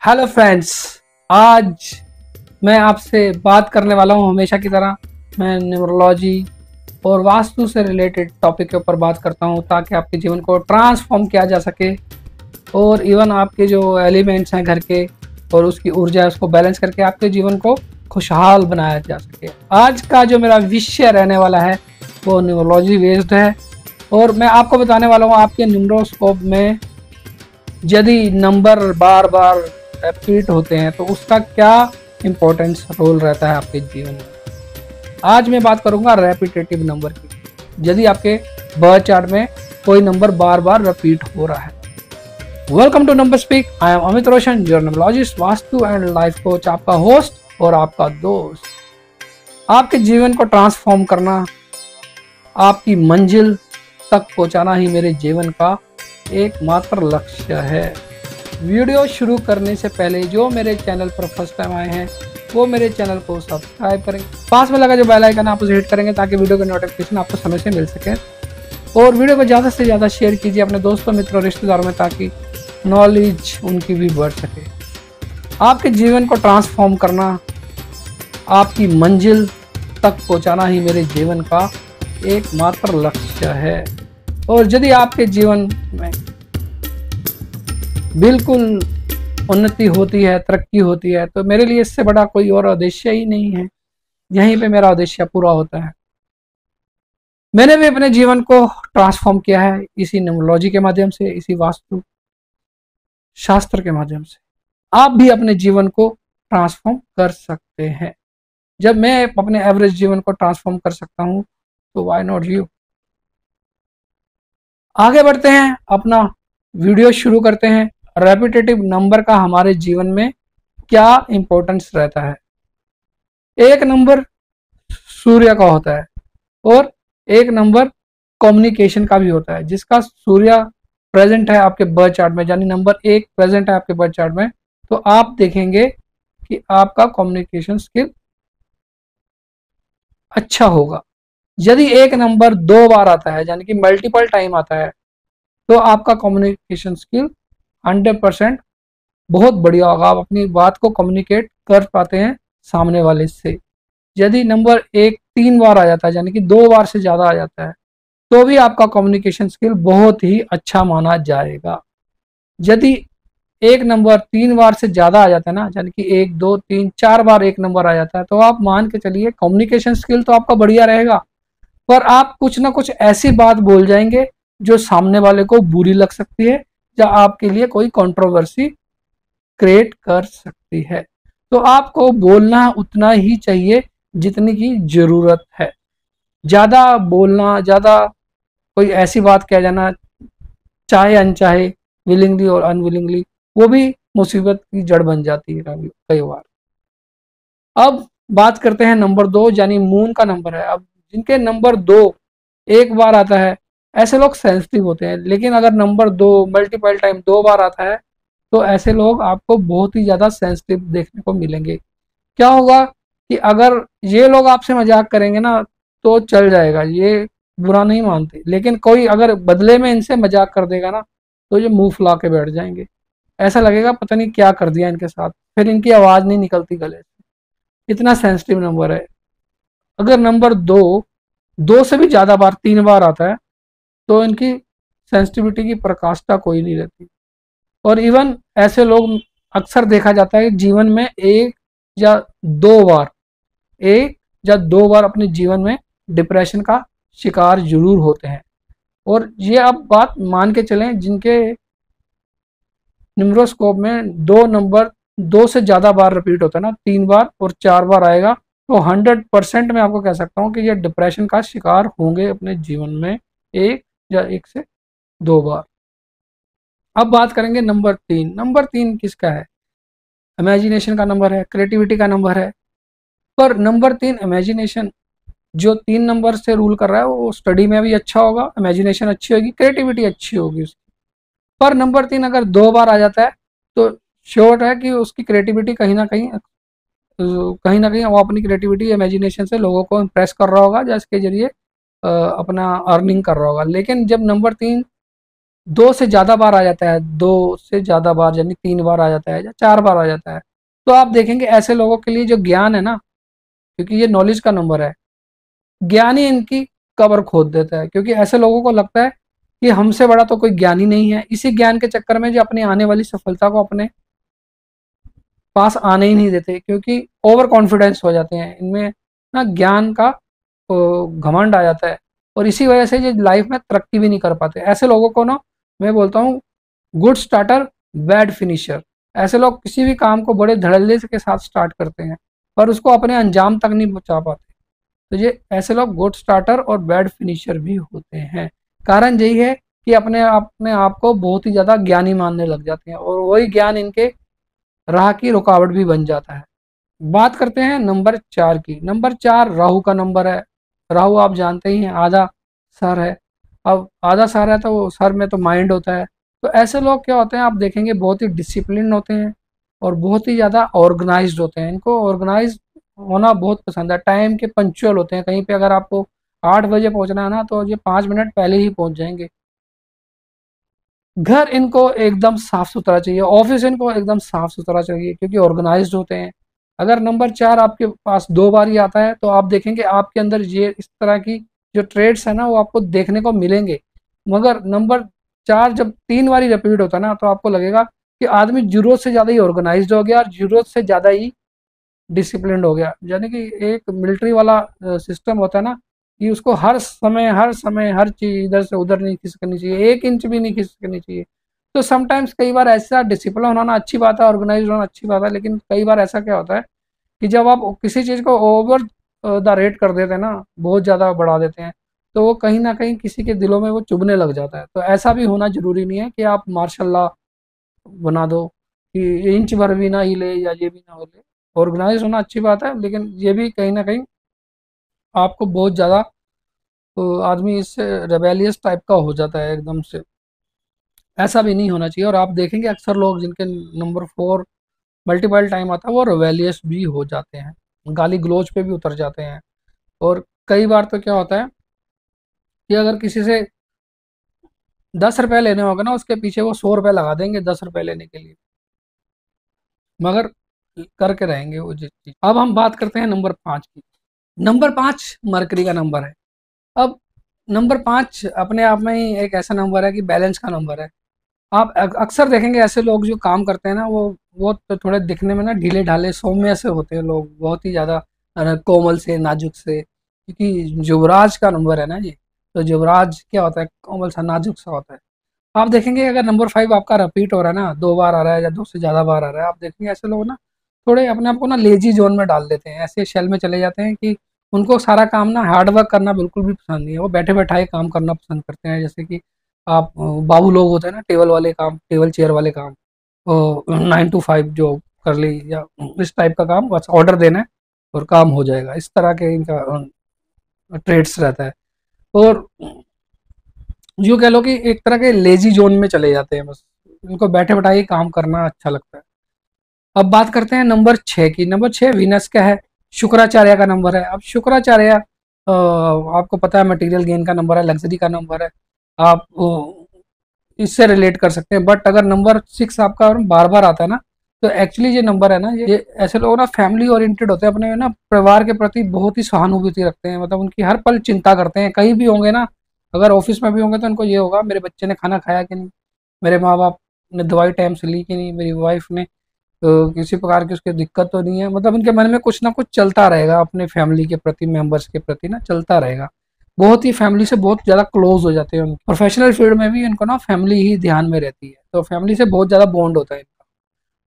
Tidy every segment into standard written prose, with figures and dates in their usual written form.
Hello friends. आज मैं आपसे बात करने वाला हूँ हमेशा की तरह। मैं न्यूमरोलॉजी और वास्तु से रिलेटेड टॉपिक के ऊपर बात करता हूँ ताकि आपके जीवन को ट्रांसफॉर्म किया जा सके और इवन आपके जो एलिमेंट्स हैं घर के और उसकी ऊर्जा है उसको बैलेंस करके आपके जीवन को खुशहाल बनाया जा सके। आज का जो मेरा विषय रहने वाला है वो न्यूमरोलॉजी बेस्ड है और मैं आपको बताने वाला हूँ आपके न्यूमरोस्कोप में यदि नंबर बार बार रिपीट होते हैं तो उसका क्या इम्पोर्टेंस रोल रहता है आपके जीवन में। आज मैं बात करूंगा रेपिटेटिव नंबर की। यदि आपके बर्थ चार्ट में कोई नंबर बार बार रिपीट हो रहा है। Welcome to number speak. I am Amit Roshan, your numerologist, vastu and life coach, आपका होस्ट और आपका दोस्त। आपके जीवन को ट्रांसफॉर्म करना, आपकी मंजिल तक पहुंचाना ही मेरे जीवन का एकमात्र लक्ष्य है। वीडियो शुरू करने से पहले जो मेरे चैनल पर फर्स्ट टाइम आए हैं वो मेरे चैनल को सब्सक्राइब करेंगे। पास में लगा जो बेल आइकन आप उसे हिट करेंगे ताकि वीडियो का नोटिफिकेशन आपको समय से मिल सके। और वीडियो को ज़्यादा से ज़्यादा शेयर कीजिए अपने दोस्तों, मित्रों, रिश्तेदारों में ताकि नॉलेज उनकी भी बढ़ सके। आपके जीवन को ट्रांसफॉर्म करना, आपकी मंजिल तक पहुँचाना ही मेरे जीवन का एकमात्र लक्ष्य है। और यदि आपके जीवन में बिल्कुल उन्नति होती है, तरक्की होती है, तो मेरे लिए इससे बड़ा कोई और उद्देश्य ही नहीं है। यहीं पे मेरा उद्देश्य पूरा होता है। मैंने भी अपने जीवन को ट्रांसफॉर्म किया है इसी न्यूमरोलॉजी के माध्यम से, इसी वास्तु शास्त्र के माध्यम से। आप भी अपने जीवन को ट्रांसफॉर्म कर सकते हैं। जब मैं अपने एवरेज जीवन को ट्रांसफॉर्म कर सकता हूं तो व्हाई नॉट यू। आगे बढ़ते हैं, अपना वीडियो शुरू करते हैं। रेपिटेटिव नंबर का हमारे जीवन में क्या इंपॉर्टेंस रहता है। एक नंबर सूर्य का होता है और एक नंबर कम्युनिकेशन का भी होता है। जिसका सूर्य प्रेजेंट है आपके बर्थ चार्ट में, यानी नंबर 1 प्रेजेंट है आपके बर्थ चार्ट में, तो आप देखेंगे कि आपका कम्युनिकेशन स्किल अच्छा होगा। यदि एक नंबर 2 बार आता है, यानी कि मल्टीपल टाइम आता है, तो आपका कम्युनिकेशन स्किल 100% बहुत बढ़िया होगा। आप अपनी बात को कम्युनिकेट कर पाते हैं सामने वाले से। यदि नंबर 1 3 बार आ जाता है, यानी कि 2 बार से ज़्यादा आ जाता है, तो भी आपका कम्युनिकेशन स्किल बहुत ही अच्छा माना जाएगा। यदि एक नंबर 3 बार से ज़्यादा आ जाता है ना, यानी कि 1 2 3 4 बार एक नंबर आ जाता है, तो आप मान के चलिए कम्युनिकेशन स्किल तो आपका बढ़िया रहेगा, पर आप कुछ ना कुछ ऐसी बात बोल जाएंगे जो सामने वाले को बुरी लग सकती है या आपके लिए कोई कंट्रोवर्सी क्रिएट कर सकती है। तो आपको बोलना उतना ही चाहिए जितनी की जरूरत है। ज्यादा बोलना, ज्यादा कोई ऐसी बात कह जाना, चाहे अनचाहे, विलिंगली और अनविलिंगली, वो भी मुसीबत की जड़ बन जाती है कई बार। अब बात करते हैं नंबर 2, यानी मून का नंबर है। अब जिनके नंबर 2 एक बार आता है, ऐसे लोग सेंसिटिव होते हैं। लेकिन अगर नंबर 2 मल्टीपल टाइम 2 बार आता है तो ऐसे लोग आपको बहुत ही ज़्यादा सेंसिटिव देखने को मिलेंगे। क्या होगा कि अगर ये लोग आपसे मजाक करेंगे ना तो चल जाएगा, ये बुरा नहीं मानते, लेकिन कोई अगर बदले में इनसे मजाक कर देगा ना तो ये मुंह फुला के बैठ जाएंगे। ऐसा लगेगा पता नहीं क्या कर दिया इनके साथ, फिर इनकी आवाज़ नहीं निकलती गले से। इतना सेंसिटिव नंबर है। अगर नंबर 2 से भी ज़्यादा बार 3 बार आता है तो इनकी सेंसिटिविटी की पराकाष्ठा कोई नहीं रहती। और इवन ऐसे लोग अक्सर देखा जाता है जीवन में या एक या दो बार अपने जीवन में डिप्रेशन का शिकार जरूर होते हैं। और ये आप बात मान के चलें, जिनके न्यूमरोस्कोप में 2 नंबर 2 से ज़्यादा बार रिपीट होता है ना, 3 बार और 4 बार आएगा, तो 100% मैं आपको कह सकता हूँ कि ये डिप्रेशन का शिकार होंगे अपने जीवन में 1 से 2 बार। अब बात करेंगे नंबर 3। नंबर 3 किसका है? इमेजिनेशन का नंबर है, क्रिएटिविटी का नंबर है। पर नंबर 3 इमेजिनेशन जो 3 नंबर से रूल कर रहा है वो स्टडी में भी अच्छा होगा, इमेजिनेशन अच्छी होगी, क्रिएटिविटी अच्छी होगी उसकी। पर नंबर 3 अगर 2 बार आ जाता है तो श्योर है कि उसकी क्रिएटिविटी कहीं ना कहीं वो अपनी क्रिएटिविटी इमेजिनेशन से लोगों को इम्प्रेस कर रहा होगा, जिसके जरिए अपना अर्निंग कर रहा होगा। लेकिन जब नंबर 3 2 से ज़्यादा बार आ जाता है, 2 से ज़्यादा बार यानी 3 बार आ जाता है या 4 बार आ जाता है, तो आप देखेंगे ऐसे लोगों के लिए जो ज्ञान है ना, क्योंकि ये नॉलेज का नंबर है, ज्ञान ही इनकी कबर खोद देता है, क्योंकि ऐसे लोगों को लगता है कि हमसे बड़ा तो कोई ज्ञान ही नहीं है। इसी ज्ञान के चक्कर में जो अपनी आने वाली सफलता को अपने पास आने ही नहीं देते, क्योंकि ओवर कॉन्फिडेंस हो जाते हैं इनमें ना, ज्ञान का घमंड आ जाता है, और इसी वजह से ये लाइफ में तरक्की भी नहीं कर पाते। ऐसे लोगों को ना मैं बोलता हूँ गुड स्टार्टर बैड फिनिशर। ऐसे लोग किसी भी काम को बड़े धड़ल्ले के साथ स्टार्ट करते हैं पर उसको अपने अंजाम तक नहीं पहुंचा पाते। तो ये ऐसे लोग गुड स्टार्टर और बैड फिनिशर भी होते हैं। कारण यही है कि अपने आप को बहुत ही ज़्यादा ज्ञानी मानने लग जाते हैं, और वही ज्ञान इनके राह की रुकावट भी बन जाता है। बात करते हैं नंबर 4 की। नंबर 4 राहु का नंबर है। राहु आप जानते ही हैं आधा सर है। अब आधा सर है तो वो सर में तो माइंड होता है। तो ऐसे लोग क्या होते हैं, आप देखेंगे बहुत ही डिसिप्लिन होते हैं और बहुत ही ज़्यादा ऑर्गेनाइज्ड होते हैं। इनको ऑर्गेनाइज होना बहुत पसंद है, टाइम के पंक्चुअल होते हैं। कहीं पे अगर आपको 8 बजे पहुंचना है ना, तो ये 5 मिनट पहले ही पहुंच जाएंगे। घर इनको एकदम साफ सुथरा चाहिए, ऑफिस इनको एकदम साफ सुथरा चाहिए, क्योंकि ऑर्गेनाइज्ड होते हैं। अगर नंबर 4 आपके पास 2 बार ही आता है तो आप देखेंगे आपके अंदर ये इस तरह की जो ट्रेड्स है ना वो आपको देखने को मिलेंगे। मगर नंबर 4 जब 3 बार ही रिपीट होता है ना, तो आपको लगेगा कि आदमी जरूरत से ज़्यादा ही ऑर्गेनाइज्ड हो गया और जरूरत से ज़्यादा ही डिसिप्लिन्ड हो गया। यानी कि एक मिलिट्री वाला सिस्टम होता है ना, कि उसको हर समय हर चीज़ इधर से उधर नहीं खिसकनी चाहिए, 1 इंच भी नहीं खिसकनी चाहिए। तो समटाइम्स कई बार ऐसा डिसिप्लिन होना अच्छी बात है, ऑर्गेनाइज होना अच्छी बात है, लेकिन कई बार ऐसा क्या होता है कि जब आप किसी चीज़ को ओवर द रेट कर देते हैं ना, बहुत ज़्यादा बढ़ा देते हैं, तो वो कहीं ना कहीं किसी के दिलों में वो चुभने लग जाता है। तो ऐसा भी होना ज़रूरी नहीं है कि आप मार्शल बना दो कि इंच भर भी ना हिले या ये भी ना हिले। ऑर्गेनाइज होना अच्छी बात है, लेकिन ये भी कहीं ना कहीं आपको बहुत ज़्यादा आदमी इससे रेबेलियस टाइप का हो जाता है एकदम से। ऐसा भी नहीं होना चाहिए। और आप देखेंगे अक्सर लोग जिनके नंबर 4 मल्टीपल टाइम आता है वो रेबेलियस भी हो जाते हैं, गाली गलौज पे भी उतर जाते हैं। और कई बार तो क्या होता है कि अगर किसी से 10 रुपए लेने होगा ना, उसके पीछे वो 100 रुपए लगा देंगे 10 रुपए लेने के लिए, मगर करके रहेंगे वो जिस चीज। अब हम बात करते हैं नंबर 5 की। नंबर 5 मरकरी का नंबर है। अब नंबर 5 अपने आप में ही एक ऐसा नंबर है कि बैलेंस का नंबर है। आप अक्सर देखेंगे ऐसे लोग जो काम करते हैं ना, वो तो थोड़े दिखने में ना ढीले ढाले सौम्य से होते हैं लोग, बहुत ही ज़्यादा कोमल से नाजुक से, क्योंकि युवराज का नंबर है ना ये। तो युवराज क्या होता है, कोमल सा नाजुक सा होता है। आप देखेंगे अगर नंबर 5 आपका रिपीट हो रहा है ना, 2 बार आ रहा है या 2 से ज़्यादा बार आ रहा है, आप देखेंगे ऐसे लोग ना थोड़े अपने आप को ना लेजी जोन में डाल देते हैं, ऐसे शेल में चले जाते हैं कि उनको सारा काम ना हार्ड वर्क करना बिल्कुल भी पसंद नहीं है। वो बैठे बैठाए काम करना पसंद करते हैं, जैसे कि आप बाबू लोग होते हैं ना, टेबल वाले काम, टेबल चेयर वाले काम, 9 to 5 जो कर ली, या इस टाइप का काम, बस ऑर्डर देना है और काम हो जाएगा। इस तरह के इनका ट्रेड्स रहता है। और यूँ कह लो कि एक तरह के लेजी जोन में चले जाते हैं, बस इनको बैठे बैठाए काम करना अच्छा लगता है। अब बात करते हैं नंबर 6 की। नंबर 6 वीनस का है, शुक्राचार्य का नंबर है। अब शुक्राचार्य आपको पता है मटेरियल गेन का नंबर है, लग्जरी का नंबर है। आप इससे रिलेट कर सकते हैं। बट अगर नंबर 6 आपका बार बार आता है ना, तो एक्चुअली ये नंबर है ना, ये ऐसे लोग ना फैमिली ओरिएंटेड होते हैं, अपने ना परिवार के प्रति बहुत ही सहानुभूति रखते हैं, मतलब उनकी हर पल चिंता करते हैं। कहीं भी होंगे ना, अगर ऑफिस में भी होंगे तो उनको ये होगा मेरे बच्चे ने खाना खाया कि नहीं, मेरे माँ बाप ने दवाई टाइम से ली कि नहीं, मेरी वाइफ ने किसी प्रकार की उसकी दिक्कत तो नहीं है। मतलब उनके मन में कुछ ना कुछ चलता रहेगा, अपने फैमिली के प्रति, मेंबर्स के प्रति ना चलता रहेगा। बहुत ही फैमिली से बहुत ज़्यादा क्लोज हो जाते हैं। प्रोफेशनल फील्ड में भी इनको ना फैमिली ही ध्यान में रहती है, तो फैमिली से बहुत ज़्यादा बॉन्ड होता है इनका।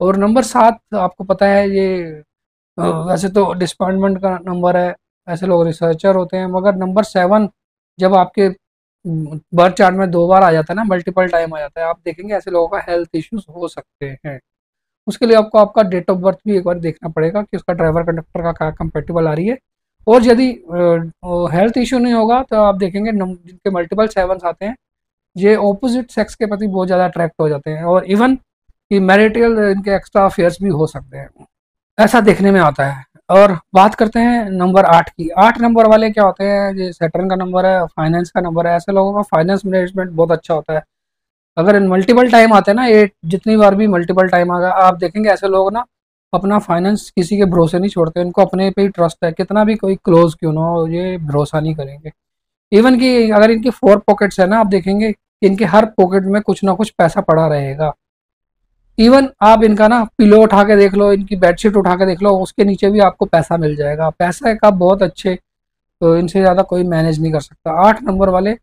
और नंबर 7 आपको पता है ये वैसे तो डिसअपॉइंटमेंट का नंबर है, ऐसे लोग रिसर्चर होते हैं। मगर नंबर 7 जब आपके बर्थ चार्ट में 2 बार आ जाता है ना, मल्टीपल टाइम आ जाता है, आप देखेंगे ऐसे लोगों का हेल्थ इश्यूज हो सकते हैं। उसके लिए आपको आपका डेट ऑफ बर्थ भी एक बार देखना पड़ेगा कि उसका ड्राइवर कंडक्टर का क्या कंपेटिबल आ रही है। और यदि हेल्थ इशू नहीं होगा तो आप देखेंगे जिनके मल्टीपल 7 आते हैं, ये ऑपोजिट सेक्स के प्रति बहुत ज़्यादा अट्रैक्ट हो जाते हैं, और इवन कि मैरिटल इनके एक्स्ट्रा अफेयर्स भी हो सकते हैं, ऐसा देखने में आता है। और बात करते हैं नंबर 8 की। 8 नंबर वाले क्या होते हैं, ये सैटर्न का नंबर है, फाइनेंस का नंबर है। ऐसे लोगों का फाइनेंस मैनेजमेंट बहुत अच्छा होता है। अगर मल्टीपल टाइम आते हैं ना, ये जितनी बार भी मल्टीपल टाइम आएगा, आप देखेंगे ऐसे लोग ना अपना फाइनेंस किसी के भरोसे नहीं छोड़ते, इनको अपने पे ही ट्रस्ट है, कितना भी कोई क्लोज क्यों ना हो, ये भरोसा नहीं करेंगे। इवन कि अगर इनकी 4 पॉकेट्स है ना, आप देखेंगे इनके हर पॉकेट में कुछ ना कुछ पैसा पड़ा रहेगा। इवन आप इनका ना पिलो उठा के देख लो, इनकी बेडशीट उठा के देख लो, उसके नीचे भी आपको पैसा मिल जाएगा। पैसा का बहुत अच्छे, तो इनसे ज़्यादा कोई मैनेज नहीं कर सकता। 8 नंबर वाले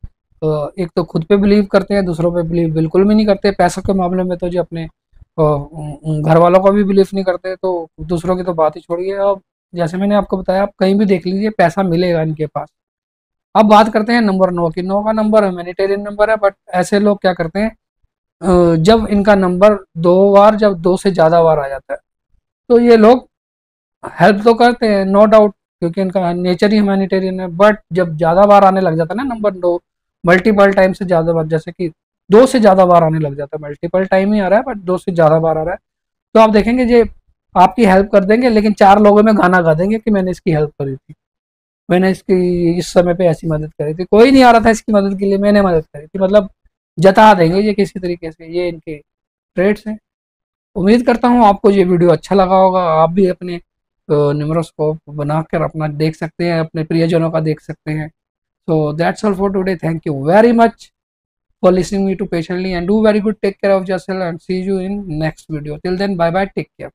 तो एक तो खुद पे बिलीव करते हैं, दूसरों पे बिलीव बिल्कुल भी नहीं करते। पैसों के मामले में तो जी अपने घर वालों को भी बिलीव नहीं करते, तो दूसरों की तो बात ही छोड़िए। अब जैसे मैंने आपको बताया, आप कहीं भी देख लीजिए पैसा मिलेगा इनके पास। अब बात करते हैं नंबर 9 की। 9 का नंबर ह्यूमैनिटेरियन नंबर है, बट ऐसे लोग क्या करते हैं, जब इनका नंबर 2 बार, जब 2 से ज़्यादा बार आ जाता है, तो ये लोग हेल्प तो करते हैं नो डाउट, क्योंकि इनका नेचर ही ह्यूमैनिटेरियन है। बट जब ज़्यादा बार आने लग जाता है ना नंबर 2, मल्टीपल टाइम से ज़्यादा बार, जैसे कि 2 से ज़्यादा बार आने लग जाता है, मल्टीपल टाइम ही आ रहा है बट 2 से ज़्यादा बार आ रहा है, तो आप देखेंगे ये आपकी हेल्प कर देंगे, लेकिन 4 लोगों में गाना गा देंगे कि मैंने इसकी हेल्प करी थी, मैंने इसकी इस समय पे ऐसी मदद करी थी, कोई नहीं आ रहा था इसकी मदद के लिए, मैंने मदद करी थी, मतलब जता देंगे ये किसी तरीके से। ये इनके ट्रेड्स हैं। उम्मीद करता हूँ आपको ये वीडियो अच्छा लगा होगा। आप भी अपने न्यूमरोस्कोप बनाकर अपना देख सकते हैं, अपने प्रियजनों का देख सकते हैं। So that's all for today. Thank you very much for listening me to patiently, and do very good, take care of yourself, and see you in next video. Till then, bye bye, take care.